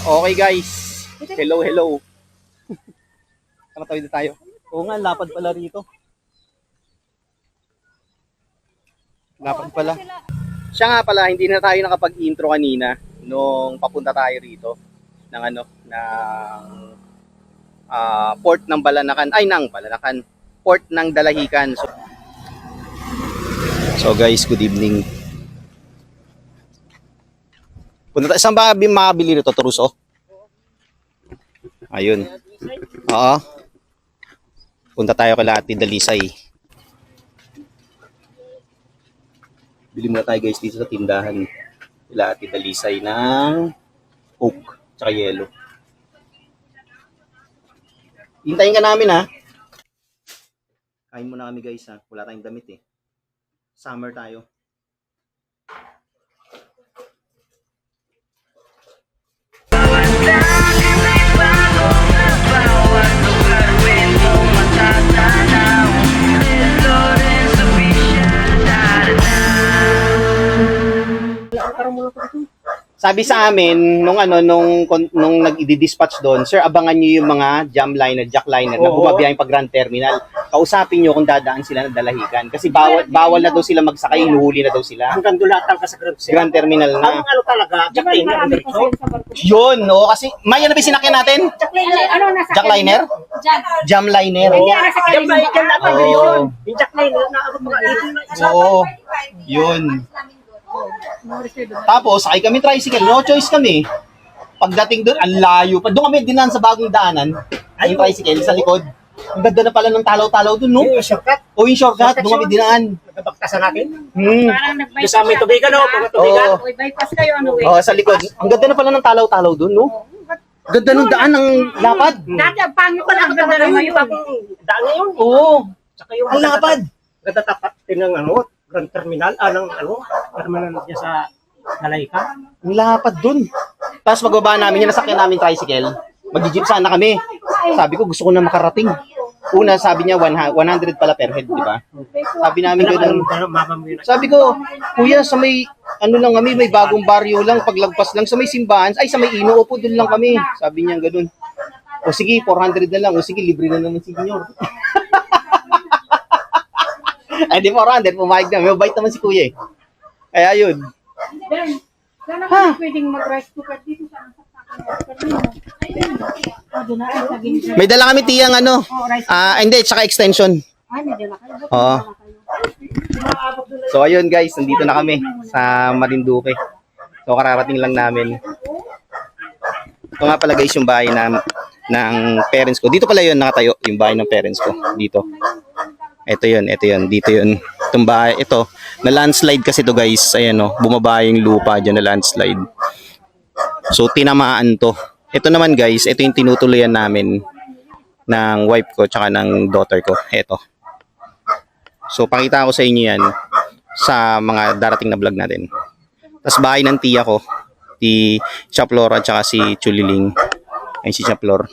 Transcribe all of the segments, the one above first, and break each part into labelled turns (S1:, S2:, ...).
S1: Okay guys. Hello, hello. Tawid na tayo. Oo nga, lapad pala rito. Lapad pala. Siya nga pala, hindi na tayo nakapag-intro kanina nung papunta tayo rito ng port ng Balanacan, port ng Dalahican. So guys, good evening. Punta tayo, saan ba makabili nito, Turuso? Ayun. Oo. Punta tayo kay Ate Dalisay. Bili muna tayo guys dito sa tindahan. Kila Ate Dalisay ng Coke tsaka yelo. Hintayin ka namin ha. Kain muna kami guys ha. Wala tayong damit eh. Summer tayo. Sabi sa amin nung nag-dispatch doon, sir, abangan niyo yung mga jam liner, jack liner na bumabiyahing pag Grand Terminal. Kausapin niyo kung dadaan sila ng Dalahican kasi bawal na daw sila magsakay, hinuhuli na daw sila.
S2: Hanggang dulatang ka sa
S1: Grand Terminal na.
S2: Ang ano talaga, jack liner.
S1: Yun, no, kasi may ano ba sinakyan natin?
S2: Jack liner, ano nasa
S1: Jack liner? Jam liner.
S2: Jam liner natin yun. Yung jack liner na ako mga ito.
S1: Oo. Yun. Tapos, sakay kami tricycle. No choice kami. Pagdating doon, ang layo pa. Doon kami dinaan sa bagong daanan. Yung tricycle sa likod. Ang ganda na pala ng talaw-talaw doon, no?
S2: Yung shortcut.
S1: O, yung shortcut. Doon kami dinaan.
S2: Nagkabaktasan natin.
S3: Parang nag-bypass
S2: Sa may tubigan, no? Mga tubigan.
S1: Oo.
S3: Uy, bypass kayo, ano eh.
S1: Oh, sa likod. Ang ganda na pala ng talaw-talaw doon, no? Ganda ng daan ng lapad.
S3: Dati, ang pangyo ko lang ganda na ngayon.
S2: Daan ngayon.
S1: Oo.
S2: Tsaka yung
S1: Ang lapad.
S2: Nagtatapat din ng ano, Grand Terminal, terminal dyan sa Dalahican.
S1: Ang lapad doon. Tapos magbaba namin, yung nasakyan namin tricycle. Mag-jeep sana kami. Sabi ko, gusto ko na makarating. Una, sabi niya, 100 pala per head, di ba? Sabi namin gano'n. Sabi ko, kuya, sa may, ano lang kami, may bagong baryo lang, paglagpas lang, sa may simbahan, ay, sa may Ino, opo, doon lang kami. Sabi niya gano'n. O sige, 400 na lang. O sige, libre na naman si Senyor. Ay, di 400, pumayag na. May bait naman si kuya eh. Kaya yun.
S3: Sana kung pwedeng mag-rice cooker dito sa
S1: May dala kami tiyang ano. Hindi, tsaka extension.
S3: Ay, may dala kayo.
S1: Oo. So ayun guys, nandito na kami sa Marinduque. So kararating lang namin. Ito nga pala guys yung bahay ng parents ko. Dito pala yun nakatayo, yung bahay ng parents ko. Dito. Ito yun. Dito yun. Itong bahay, ito. Na landslide kasi to guys. Ayan o, bumaba yung lupa dyan na landslide. So tinamaan to. Ito naman guys, ito yung tinutuluyan namin ng wife ko tsaka ng daughter ko. Ito. So pakita ko sa inyo yan sa mga darating na vlog natin. Tapos bahay ng tiya ko, si Chaplor at tsaka si Chuliling. Ayun si Chaplor.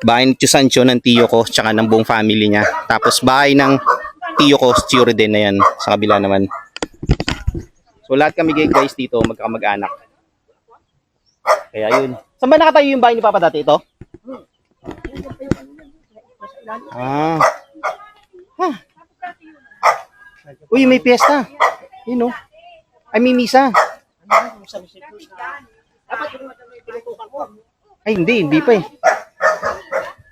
S1: Bahay ng Tio Sancho ng tiyo ko tsaka ng buong family niya. Tapos bahay ng tiyo ko, Churi din na yan. Sa kabila naman. So lahat kami guys dito magkakamag-anak. Kaya yun. Saan ba nakatayo yung bahay ni Papa dati? Ito? Ah. Uy, may piyesta. Yun o. Ay, may misa. Ay, hindi pa eh.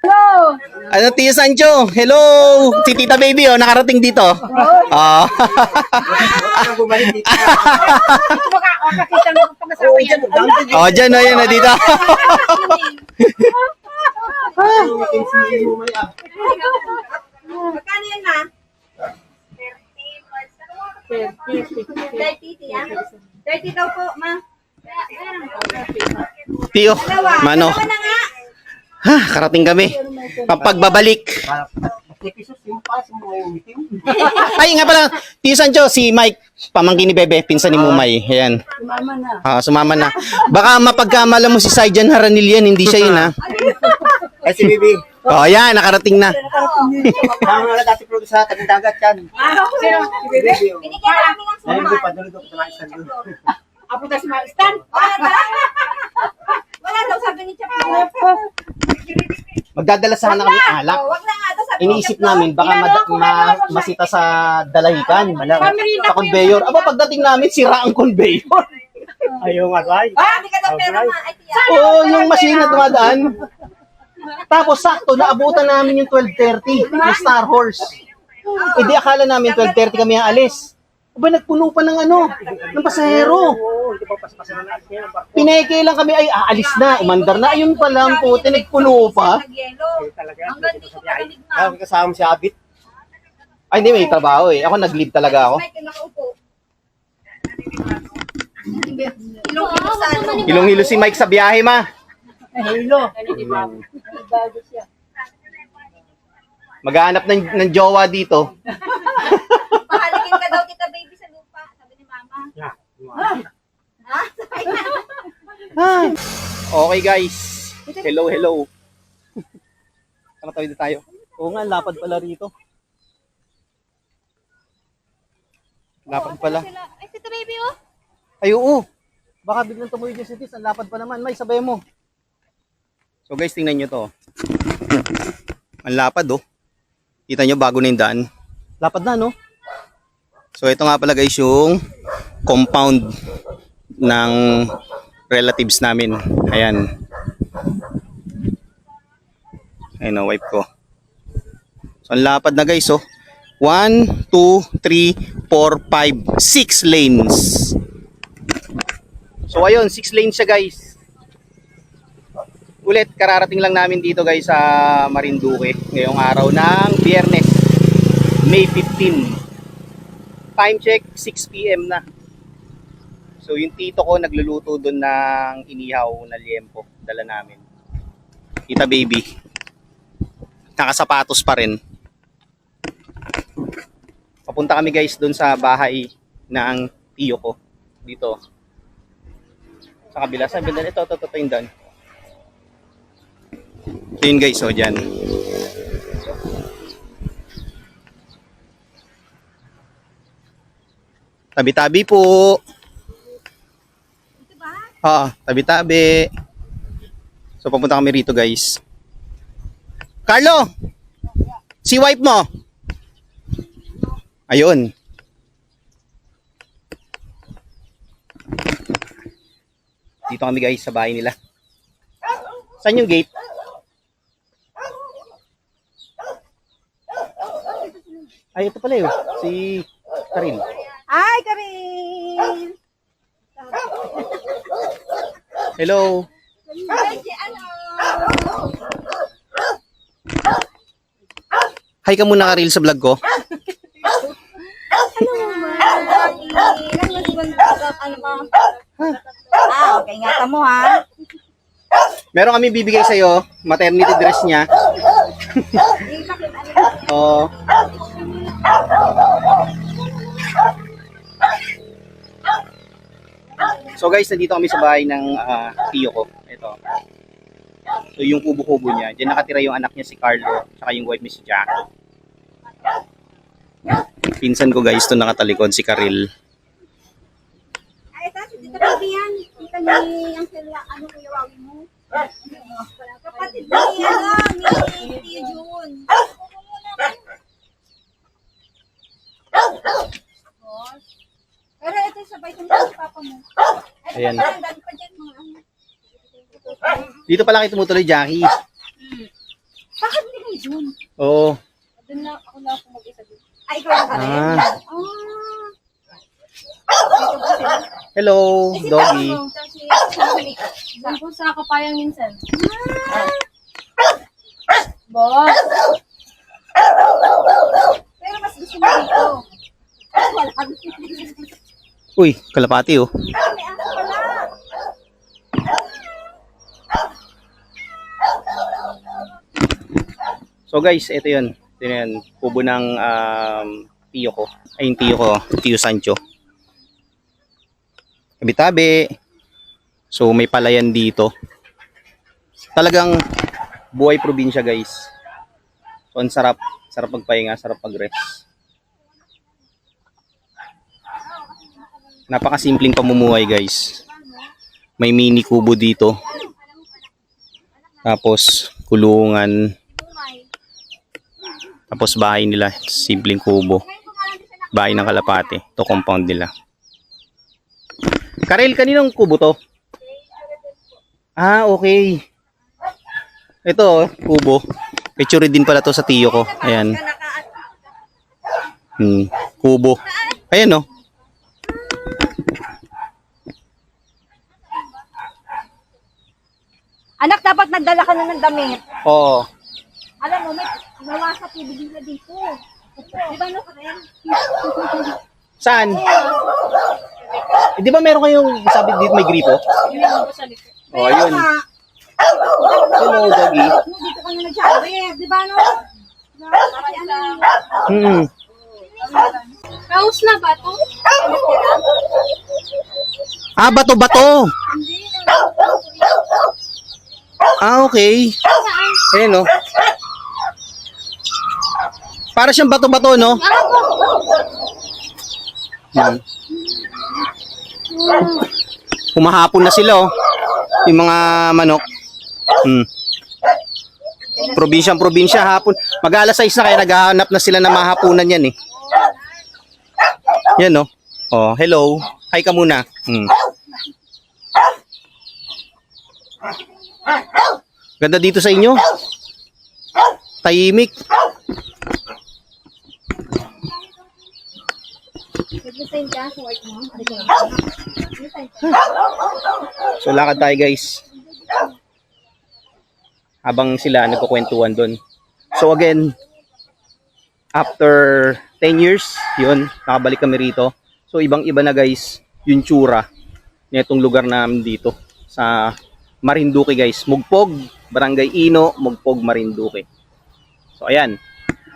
S3: Hello!
S1: Ano, Tio Sancho? Hello! Si Tita Baby, oh, nakarating dito. Ah.
S3: Nakita mo kung pag-asawa yan.
S1: Oh, dyan, oh, yun, na dito.
S4: Magkano yan ma? 30 daw po, ma.
S1: Tio, Mano.
S4: Dalawa na nga.
S1: Ha, karating kami. Pagbabalik. Ay, nga pala, Tio Sancho, si Mike, pamangkin ni Bebe, pinsan ni Mumay. Ayan.
S3: Sumama na.
S1: Sumama na. Baka mapagkamala mo si Saijan Haranil yan, hindi siya yun, ha?
S2: Ay, si Bibi.
S1: Oh, yan, nakarating na.
S2: Tama na dati produce sa tabing dagat yan.
S3: Sino? Si Bebe?
S4: Binigyan namin ng
S2: Ayun,
S4: suman.
S2: padulog ko sa mga isang doon.
S3: Apo tayo si Mga Stan.
S1: Magdadala sana kami alak.
S4: Oh, wag na nga daw sabi
S1: Iniisip
S4: ni Jeff,
S1: namin, baka masita sa dalahikan, sa conveyor. Aba, pagdating namin, sira ang conveyor.
S2: Ayaw nga tayo.
S4: Ah, hindi ka daw pera ma. Ay, tiyan.
S1: Oo, yung machine na dumadaan. Tapos sakto, naabutan namin yung 12:30 yung Star Horse. E di akala namin 12:30 kami aalis. Aba, nagpuno pa ng ng pasahero.
S2: Oo, hindi pa paspasan na natin yan.
S1: Pineke lang kami, ay aalis na, umandar na. Ayun pa lang po, tinagpuno pa.
S4: Nagyelo.
S2: Talaga.
S4: Hanggang dito pa kalig na.
S2: Kaya kasama si Abit.
S1: Ay, hindi, may trabaho eh. Ako nag-leave talaga ako.
S4: Mike, nakaupo. Ilong-ilo sa ano.
S1: Hilong-hilo si Mike sa biyahe, ma.
S2: Hilo.
S1: Maghahanap ng jowa dito.
S4: Pahalikin ka daw kita baby sa lupa. Sabi ni mama.
S2: Yeah.
S4: Ha?
S1: Okay, guys. Hello, hello. Tara, tawid na tayo. Oo nga, lapad pala rito. Lapad pala.
S4: Ay, tita baby oh.
S1: Ay, oo. Baka biglang tumuloy dyan si Tis. Ang lapad pa naman. May, sabay mo. So guys, tingnan nyo to. Ang lapad oh. Kita nyo, bago na yung daan. Lapad na, no? So ito nga pala guys yung compound ng relatives namin. Ayan. Ayun o, wipe ko. So ang lapad na guys oh. 1, 2, 3, 4, 5, 6 lanes. So ayun, 6 lanes siya guys. Ulit, kararating lang namin dito guys sa Marinduque ngayong araw ng Biyernes, May 15. Time check, 6 PM na. So yung tito ko nagluluto doon ng inihaw na liempo, dala namin. Kita baby. Nakasapatos pa rin. Papunta kami guys doon sa bahay ng tiyo ko. Dito. Sa kabila. Sa kabila. Ito yung doon. So yun guys, so dyan. Tabi-tabi po.
S4: Ito ba?
S1: Tabi-tabi. So papunta kami rito guys. Carlo! Si wife mo! Ayun. Dito kami guys sa bahay nila. Saan yung gate? Ay, ito pala yun. Si Karin.
S4: Hi, Karin!
S1: Hello.
S4: Hi, si ano?
S1: Hi ka muna Karil sa vlog ko.
S4: Ano ba? Ah, okay. Ingatan mo ha.
S1: Meron kami bibigay sa'yo. Maternity dress niya. Oo. So guys, nandito kami sa bahay ng tiyo ko. Ito. So yung kubo-kubo niya. Diyan nakatira yung anak niya si Carlo. Saka yung wife niya si Jackie. Pinsan ko guys, ito nakatalikod si Karil.
S4: Ay, ito, si Tita Baby yan. Tita ni ang sila, ano kuya wawi mo? Kapatid ni, ni Tio Jun. Pero ito sabay kong si Papa mo. Ay,
S1: Ayan.
S4: ang dami pa dyan mga ano.
S1: Dito pala kayo tumutuloy, Jackie.
S4: Bakit ni Tio Jun?
S1: Oo.
S4: Doon na ako mag-isa doon. Ay, ikaw lang ka rin?
S1: Ah.
S4: Dito ba sila?
S1: Hello, doggy.
S3: Doon po sa Kapayang minsan. Boss!
S4: Pero mas gusto mo dito. Wala.
S1: Uy, kalapati oh.
S4: May aso pala.
S1: So guys, ito yun. Ito yun, kubo ng tiyo ko. Ay, yung tiyo ko, tiyo Sancho. Tabi-tabi. So may palayan dito. Talagang buhay probinsya guys. So ang sarap. Sarap magpahinga, sarap mag-rest. Napakasimpleng pamumuhay guys. May mini kubo dito. Tapos kulungan.
S4: Bumay.
S1: Tapos bahay nila, simpleng kubo.
S4: Ngayon ko nga lang din sa
S1: Bahay ng kalapate. Ito compound nila. Karel, kaninong kubo to? Ah, okay. Ito, kubo. Picture din pala to sa tiyo ko. Ayan. Kubo. Ayan, oh.
S4: Anak, dapat nagdala ka na ng damit.
S1: Oo.
S4: Alam mo, may nawa sa PBB na dito. Di ba no, Karen?
S1: Saan? Di ba meron kayong sabi dito may gripo? Oh, ayun. Hello, doggy.
S4: Dito ka na nagsabi. Di ba no? Kasi ano,
S3: Kaus na ba to?
S1: Ah, bato-bato. Ah, okay. Ayan, oh. Para siyang bato-bato, no? Humahapon na sila, oh. Yung mga manok. Probinsya hapon. Mag-alas 6 na kaya naghahanap na sila na mahapunan yan, eh. Yan, no? Oh, hello. Hi ka muna. Ganda dito sa inyo. Tahimik.
S4: nag-resign ka sa work mo.
S1: So lakad tayo guys. Habang sila nagkukwentuhan doon. So again, after 10 years, yun, nakabalik kami rito. So ibang-iba na guys, yung tsura nitong lugar namin dito sa Marinduque guys. Mugpog, Barangay Ino, Mugpog, Marinduque. So ayan.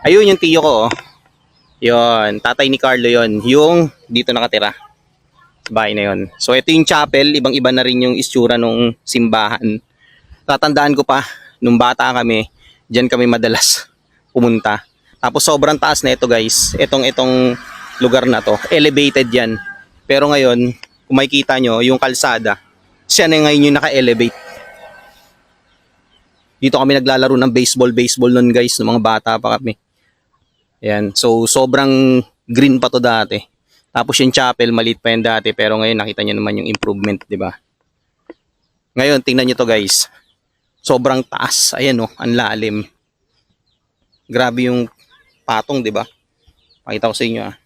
S1: Ayun yung tiyo ko, oh. Yun, tatay ni Carlo yun. Yung dito nakatira. Bahay na yun. So ito yung chapel, ibang-iba na rin yung itsura nung simbahan. Tatandaan ko pa, nung bata kami, diyan kami madalas pumunta. Tapos sobrang taas na ito guys. Itong lugar na to, elevated yan. Pero ngayon, kung makikita nyo, yung kalsada, siya na ngayon yung naka-elevate. Dito kami naglalaro ng baseball nun guys, ng mga bata pa kami. Ayan, so sobrang green pa to dati. Tapos yung chapel, maliit pa yan dati, pero ngayon nakita nyo naman yung improvement, di ba? Ngayon, tingnan nyo to guys. Sobrang taas, ayan oh, ang lalim. Grabe yung patong, di ba? Pakita ko sa inyo ah.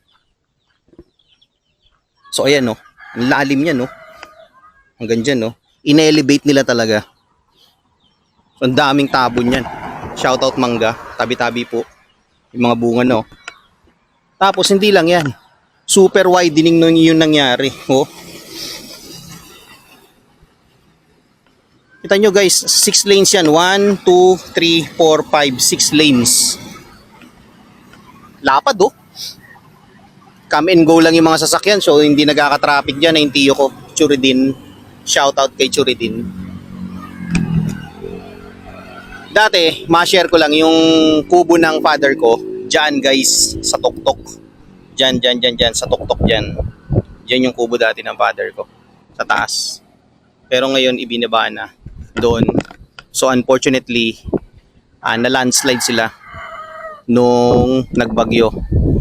S1: So ayan oh, ang lalim niya no. Hanggang dyan no. In-elevate nila talaga. So, ang daming tabon yan. Shoutout mangga, tabi-tabi po. Yung mga bunga no. Tapos hindi lang yan. Super widening nun yung nangyari. Oh. Kita nyo guys, 6 lanes yan. 1, 2, 3, 4, 5, 6 lanes. Lapad oh. Come and go lang yung mga sasakyan. So hindi nagkaka-traffic dyan na yung tiyo ko. Churidin. Shoutout kay Churidin. Dati, ma-share ko lang yung kubo ng father ko. Diyan guys, sa tuktok. Diyan, sa tuktok diyan. Diyan yung kubo dati ng father ko. Sa taas. Pero ngayon, ibinaba na. Doon. So unfortunately, na-landslide sila nung nagbagyo.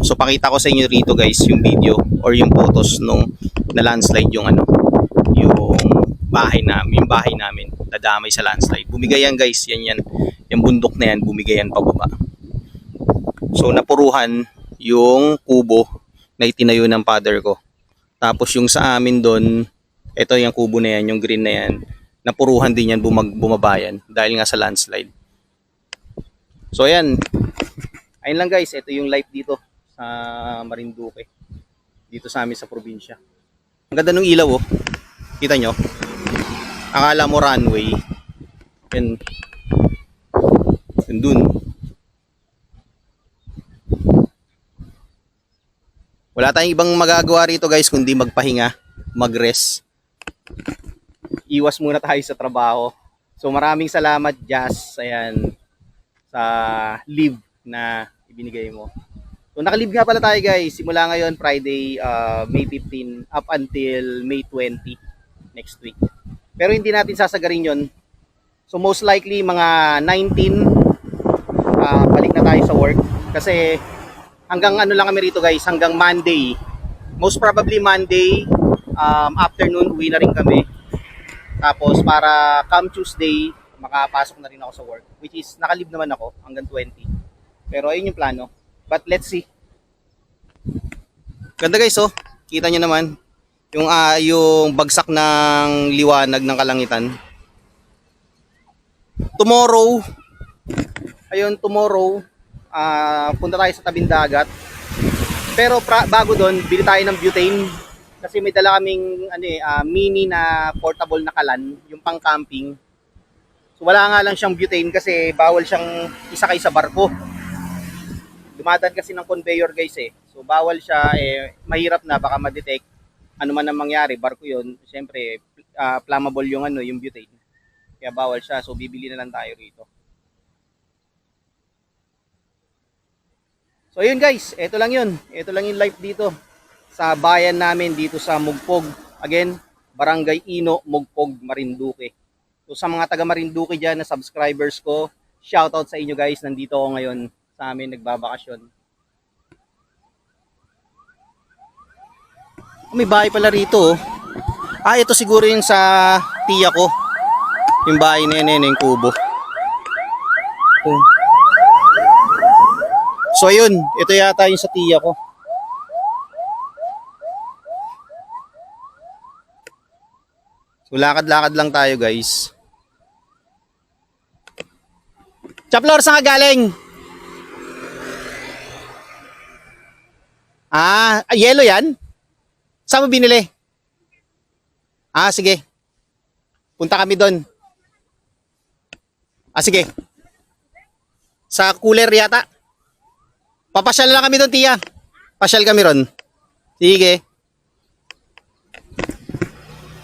S1: So pakita ko sa inyo rito guys, yung video or yung photos nung na-landslide yung bahay namin. Nadamay sa landslide. Bumigay yan guys, yan. Yung bundok na yan, bumigay yan pababa. So napuruhan yung kubo na itinayo ng father ko. Tapos yung sa amin doon, ito yung kubo na yan, yung green na yan, napuruhan din yan, bumabayan dahil nga sa landslide. So ayan. Ayun lang guys, ito yung life dito sa Marinduque. Dito sa amin sa probinsya. Ang ganda ng ilaw oh. Kita nyo? Akala mo runway. Yan. Yan dun. Wala tayong ibang magagawa rito guys kundi magpahinga, mag-rest. Iwas muna tayo sa trabaho. So maraming salamat Jazz, ayan, sa leave na ibinigay mo. So naka-leave nga pala tayo guys. Simula ngayon Friday, May 15 up until May 20 next week. Pero hindi natin sasagarin yon So most likely mga 19 balik na tayo sa work kasi hanggang ano lang kami rito guys, hanggang Monday. Most probably Monday afternoon uwi na rin kami. Tapos para come Tuesday makapasok na rin ako sa work, which is nakalib naman ako hanggang 20. Pero ayun yung plano. But let's see. Ganda guys, oh. Kita nyo naman yung bagsak ng liwanag ng kalangitan. Tomorrow, punta tayo sa tabing dagat. Pero bago doon, bili tayo ng butane kasi may dala kaming mini na portable na kalan, yung pang camping. So wala nga lang siyang butane kasi bawal siyang isakay sa barko. Dumadaan kasi ng conveyor guys eh. So bawal siya, mahirap na baka ma-detect ano man ang mangyari, barko 'yon. Siyempre flammable yung butane. Kaya bawal siya. So bibili na lang tayo rito. So yun guys, ito lang yun. Ito lang yung life dito sa bayan namin dito sa Mugpog. Again, Barangay Ino, Mugpog, Marinduque. So sa mga taga Marinduque dyan na subscribers ko, shoutout sa inyo guys. Nandito ako ngayon sa amin, nagbabakasyon. May bahay pala rito. Ito siguro yung sa tiya ko. Yung bahay na yun, yung kubo. So ayun, ito yata yung sa tiya ko. So lakad-lakad lang tayo guys. Chaplor, saan ka galing? Yellow yan? Saan mo binili? Sige. Punta kami doon. Sige. Sa cooler yata. Papasyal lang kami doon, tiya. Pasyal kami ron. Sige.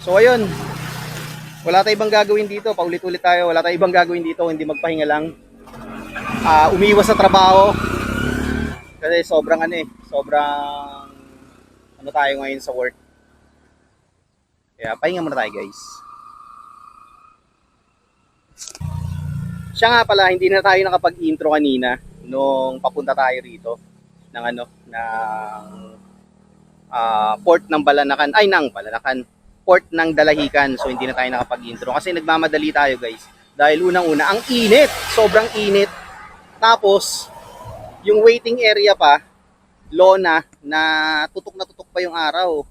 S1: So, ayun. Wala tayong ibang gagawin dito. Paulit-ulit tayo. Wala tayong ibang gagawin dito. Hindi magpahinga lang. Umiiwas sa trabaho. Kasi sobrang tayo ngayon sa work. Kaya pahinga muna tayo guys. Siya nga pala, hindi na tayo nakapag-intro kanina nung papunta tayo rito ng port ng Balanacan, port ng Dalahican. So hindi na tayo nakapag-intro kasi nagmamadali tayo guys. Dahil unang-una, ang init, sobrang init. Tapos yung waiting area pa, lona na tutok pa yung araw.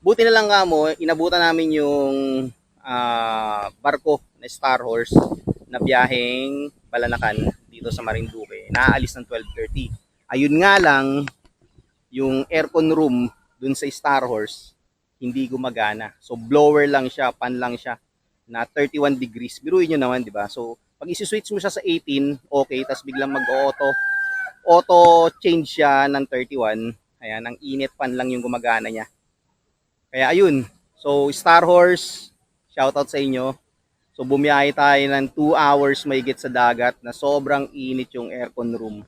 S1: Buti na lang mo, inabutan namin yung barko na Star Horse na biyaheng Balanacan dito sa Marinduque. Naaalis ng 12:30. Ayun nga lang, yung aircon room dun sa Star Horse, hindi gumagana. So blower lang siya, fan lang siya na 31 degrees. Biruin nyo naman, di ba? So pag isi-switch mo siya sa 18, okay, tapos biglang auto change siya ng 31. Ayan, ang init fan lang yung gumagana niya. Kaya ayun. So Star Horse, shoutout sa inyo. So bumiyahe tayo ng 2 hours mahigit sa dagat na sobrang init yung aircon room.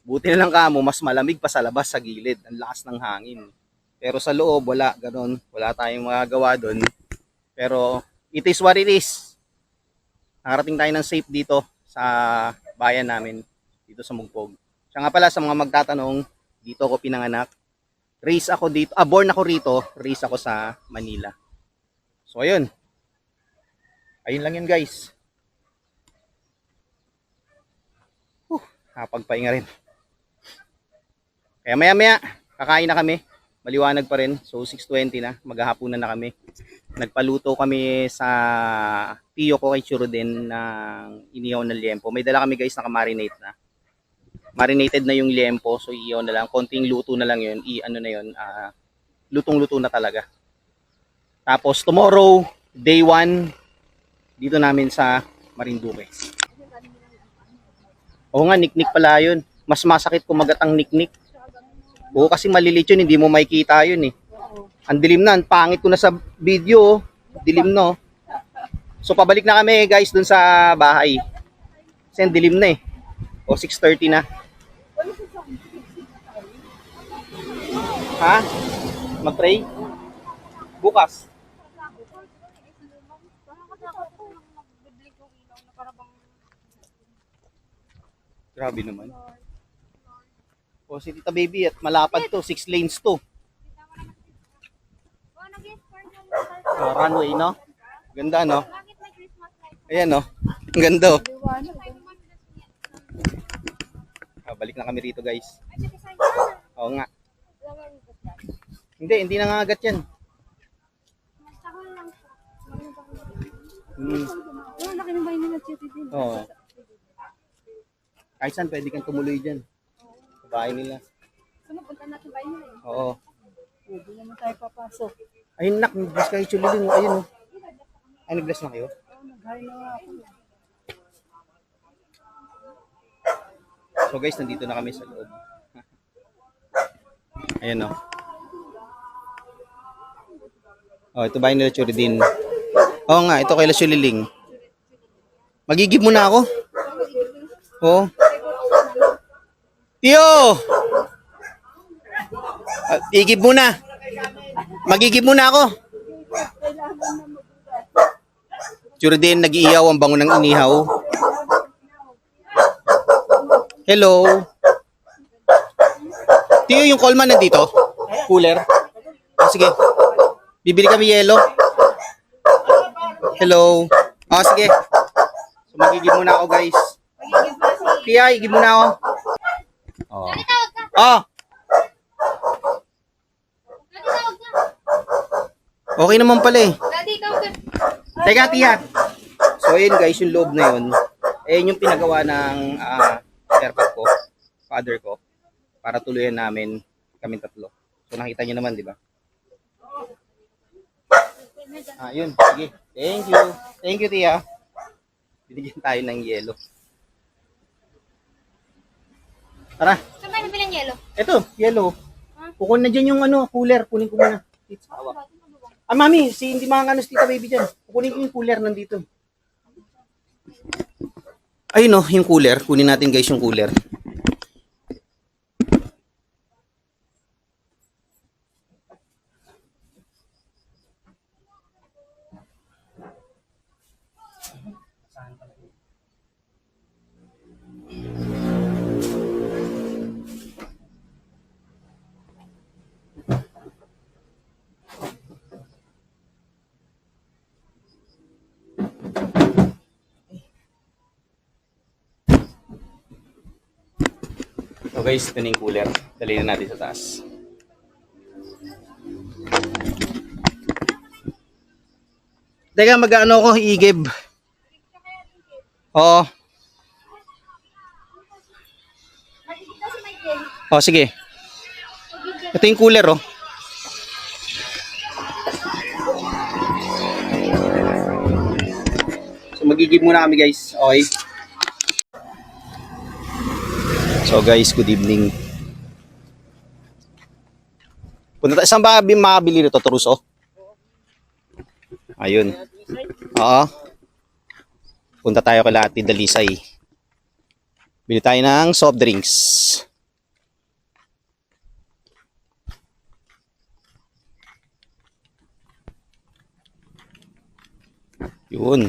S1: Buti na lang mas malamig pa sa labas sa gilid. Ang lakas ng hangin. Pero sa loob, wala. Ganon. Wala tayong magagawa doon. Pero it is what it is. Nakarating tayo ng safe dito sa bayan namin. Dito sa Mugpog. Siya nga pala sa mga magtatanong, dito ako pinanganak. Raise ako dito. Born ako rito. Raise ako sa Manila. So ayun. Ayun lang yun guys. Nakapagpahinga rin. Kaya maya kakain na kami. Maliwanag pa rin. So 6:20 na. Maghahapunan na kami. Nagpaluto kami sa tiyo ko kay Churo din ng inihaw na liempo. May dala kami guys na marinate na. Marinated na yung liempo. So iihaw na lang. Konting luto na lang yun. Lutong-luto na talaga. Tapos tomorrow, day 1, dito namin sa Marinduque. Oo nga, niknik pala yun. Mas masakit kumagat ang niknik. Oo, kasi malilit yun, hindi mo makikita yun eh. Ang dilim na, ang pangit ko na sa video. Dilim no. So pabalik na kami guys dun sa bahay. Kasi ang dilim na eh. O 6:30 na. Ha? Mag-pray? Bukas. Grabe naman. O si Tita Baby at malapad to, 6 lanes to.
S4: Oh, nag-export yung local.
S1: Runway, no? Ganda, no?
S4: Bakit may Christmas lights?
S1: Ayan, no? Ang ganda, oh. Balik na kami rito, guys.
S4: Ay, design na.
S1: Oo nga. Hindi nangangagat yan.
S4: Masahol lang siya.
S3: Oh, laki ng bahay nila, Chiti din.
S1: Oo. Kahit saan, pwede kang tumuloy dyan. Sa bahay nila.
S3: So, punta natin bahay nila eh.
S1: Oo.
S3: Hindi naman tayo papasok.
S1: Ayun, nak, nag-bless kayo, Chuliling. Ayun, oh. Ay, nag-bless na kayo?
S3: Oh, nag-hi na nga ako.
S1: So, guys, nandito na kami sa loob. Ayan, oh. Oh, ito bahay nila, Churidin. Oo nga, ito kay La Chuliling. Magigib muna ako. Oo. Tiyo! Igib muna. Magigib muna ako. Churidin, nag-iiyaw ang bango ng inihaw. Hello. Tiyo, yung Coleman nandito? Cooler? Oh, sige. Bibili kami yelo. Hello. Oh, sige. So, magigib muna ako, guys. Tiya, igib muna ako. Oh.
S4: Tawag ka.
S1: Oh,
S4: Tawag ka.
S1: okay naman pala eh.
S4: Daddy, tawag ka.
S1: Teka, Tiya. So, ayun guys, yung loob na yun. Eh, yung pinagawa ng airport ko, father ko, para tuluyan namin kami tatlo. So, nakita niyo naman, di ba? Yun. Sige. Thank you. Thank you, Tia. Binigyan tayo ng yelo. Tara.
S4: Saan tayo nabili ng yelo?
S1: Ito, yelo. Kukunin na dyan yung cooler. Kunin ko muna. Mami, si hindi mga si Tita Baby dyan. Kukunin ko yung cooler nandito. Ayun oh, yung cooler. Kunin natin guys yung cooler. So guys, ito na yung cooler. Dali na natin sa taas. Teka, mag-ano ko, igib. Oo. Oh, sige. Ito yung cooler, oh. So magigib muna kami guys. Okay. So guys, good evening. Punta tayo, saan ba makabili nito, Toruso? Ayun. Oo. Punta tayo kay Ate Dalisay. Bili tayo ng soft drinks. Yun.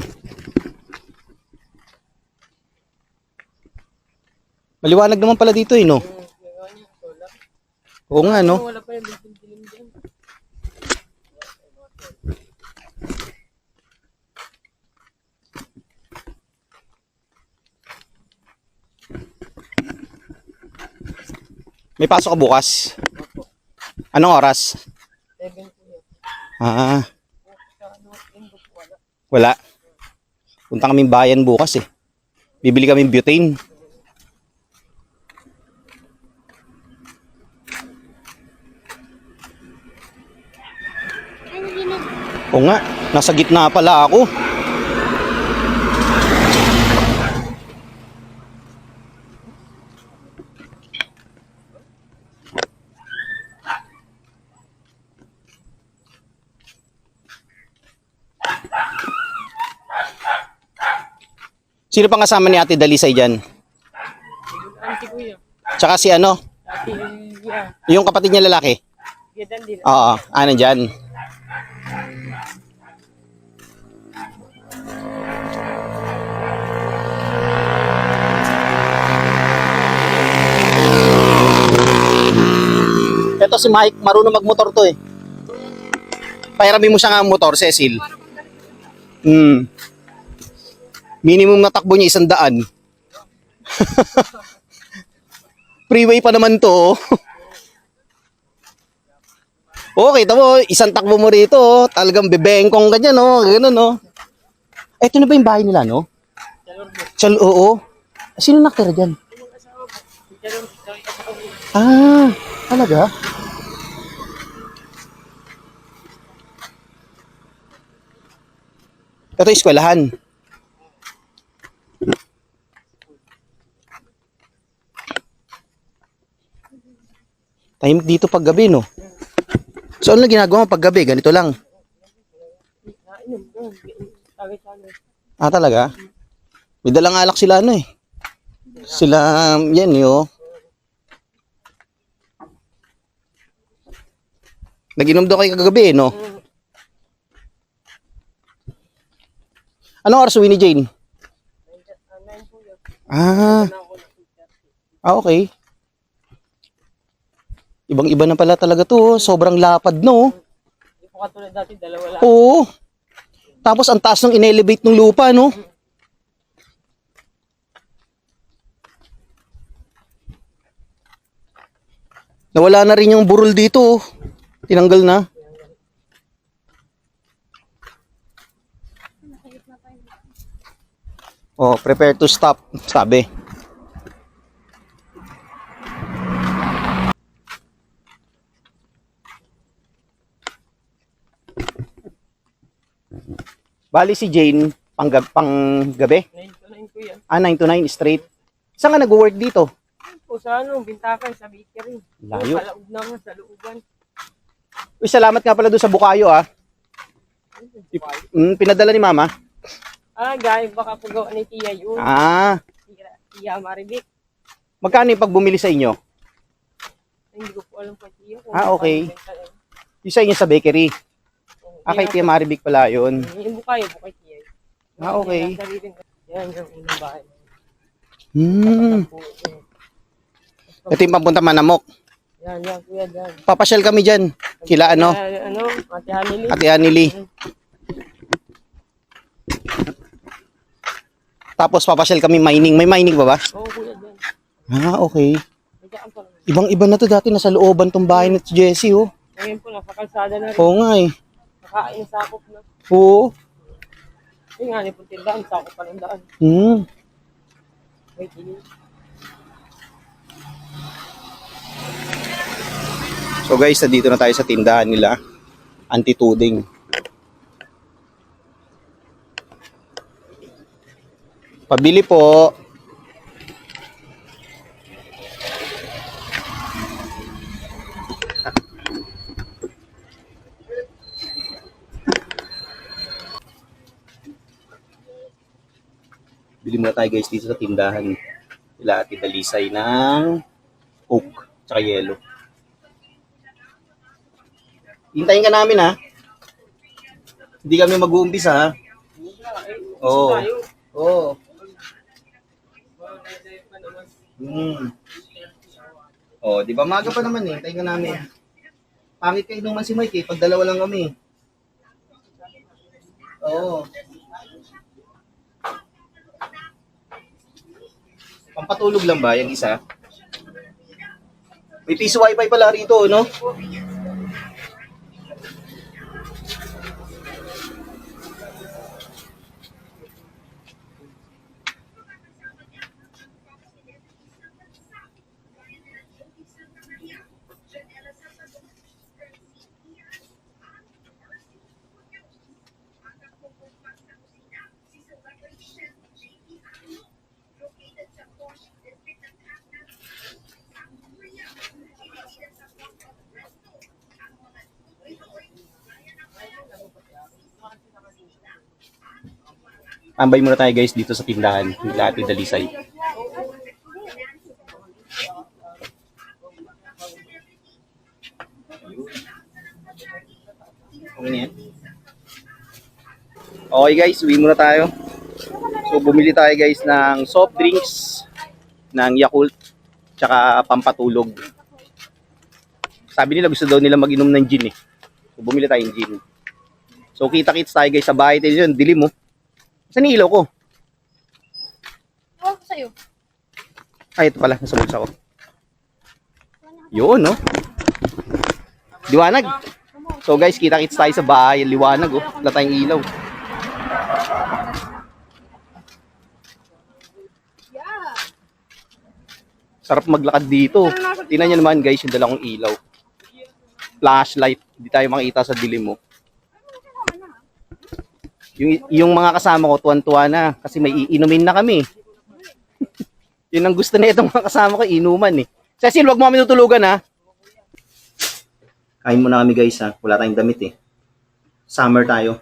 S1: Maliwanag naman pala dito eh, no? Oo nga, no? May pasok ka bukas? Anong oras?
S3: 7 po yun.
S1: Ah. Wala. Punta kaming bayan bukas eh. Bibili kaming butane. Oo nga, nasa gitna pala ako. Sino pang kasama ni Ate Dalisay dyan?
S3: Auntie ko yun.
S1: Tsaka si ano?
S3: Ate, yeah.
S1: Yung kapatid niya lalaki?
S3: Gadan din.
S1: Oo, nandyan. to si Mike, marunong magmotor to eh. Pairamin mo siya nga ang motor, Cecil. Minimum na takbo niya 100. Freeway pa naman to. Okay, tamo, isang takbo mo rito, oh. Talagang bebengkong ka dyan, no? Ganun, no? Eto na ba yung bahay nila, no? Oo. Sino nakatira dyan? Ah, talaga? Ito yung eskwelahan. Tahimik dito pag gabi, no? So, ano ginagawa mo pag gabi? Ganito lang. Ah, talaga? May dalang alak sila, ano eh. Sila, yan, yo. Nag-inom daw kayo kagabi, no? Anong oras uwi ni Jane? Ah, okay. Ibang-iba na pala talaga to. Sobrang lapad, no?
S5: Hindi po katulad dati, dalawa lang.
S1: Oo. Tapos ang taas ng in-elevate ng lupa, no? Nawala na rin yung burol dito, oh. Tinanggal na. Oh, prepare to stop, sabi. Bali si Jane, panggabi?
S5: 9 to 9 po yan.
S1: Ah, 9 to 9 straight. Saan ka nag-work dito?
S5: Po sa ano, Bintakan, sa bakery.
S1: Layo.
S5: Palaog na nga, sa looban.
S1: Uy, salamat nga pala doon sa Bukayo, ah. Pinadala ni Mama.
S5: Ah, gaya, baka po gawa ni Tia yun.
S1: Ah,
S5: Tia Maribik.
S1: magkano yung pag bumili sa inyo?
S5: Hindi ko po alam po Tia.
S1: Ah, okay. Yung sa inyo sa bakery. Ah, kay Tia Maribik pala yun.
S5: Yung bukayo po kay Tia.
S1: Ah, okay.
S5: Yan, yung unang bahay.
S1: Hmm.
S5: Po, eh.
S1: Ito yung papunta Manamok.
S5: Yan, kuya, yan.
S1: Papasyal kami dyan. Kila ano?
S5: Ano, Ate Hanili.
S1: Ate Anili. Tapos papasyal kami mining. May mining ba ba?
S5: Oo, kuya, yan.
S1: Ah, okay.
S5: Nagkaan pa naman.
S1: Ibang-iba na to dati. Nasa looban tong bahay na si Jessie, oh.
S5: Ngayon po, nasa kalsada na rin.
S1: Oo nga eh.
S5: Nakain sakop na.
S1: Oo.
S5: Yung nga, po tindahan, sakop pa ng daan. Wait, ini.
S1: So guys, dito na tayo sa tindahan nila. Anti-tuding. Pabili po. Bili muna tayo guys dito sa tindahan nila Ate Dalisay ng Coke tsaka yelo. Hintayin ka namin ha. Hindi kami mag-uumpisa ha. Oo. Oo. Oh, di ba maga pa naman eh. Hintayin ka namin. Pangit kayo naman si Mike eh. Pag dalawa lang kami. Oo. Pampatulog lang ba yung isa? May piso wifi pala rito, no? Tambay muna tayo guys dito sa tindahan nila Ate Dalisay. Okay guys, uwi muna tayo. So bumili tayo guys ng soft drinks, ng Yakult, tsaka pampatulog. Sabi nila gusto daw nila mag-inom ng gin eh. So bumili tayong gin. So kita-kits tayo guys sa bahay tayo dyan. Dilim mo. Saan yung ilaw ko?
S3: Ewan ko sa'yo.
S1: Ay, ito pala. Nasa bulsa ko. Yun, no? Liwanag. So guys, kita-kits tayo sa bahay. Liwanag, oh. Wala tayong ilaw. Sarap maglakad dito. Tingnan nyo naman guys, yung dala kong ilaw. Flashlight. Hindi tayo makita sa dilim mo. Yung mga kasama ko, tuwan-tuwa na. Kasi may iinumin na kami. Yun ang gusto na itong mga kasama ko, inuman eh. Cecil, wag mo kami tutulugan ha. Kain muna kami guys ha. Wala tayong damit eh. Summer tayo.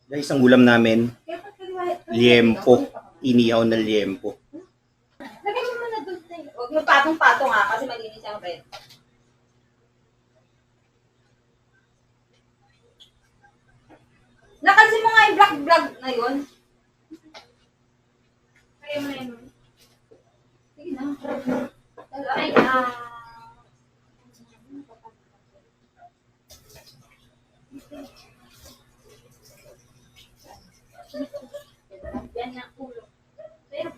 S1: Guys, ang ulam namin, liempo. Inihaw na liempo.
S4: Lagay mo muna doon tayo. Huwag mo patong-patong ha, kasi malinis ang red. Nakansin mo nga yung black vlog na yun. Kaya mo na yun. Sige na. Ay, yan na ulo. Pero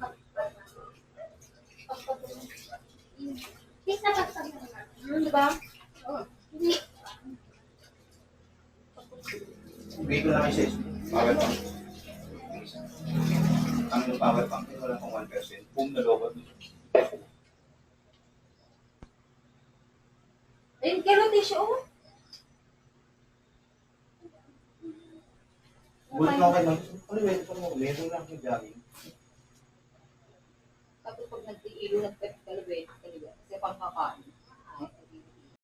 S4: Please na pagsabi naman. Diba? Oo.
S1: Bigay ko na kayo sis. Power bank. Ang yung power bank, wala pang 1%. Boom na lobat.
S4: Ayun, kero tissue, oh.
S1: Bulat lang kayo. Ano ba ito mo? Meron lang yung jogging.
S4: Tapos pag nag-iilo, nag-kalibet, kasi pang kakain.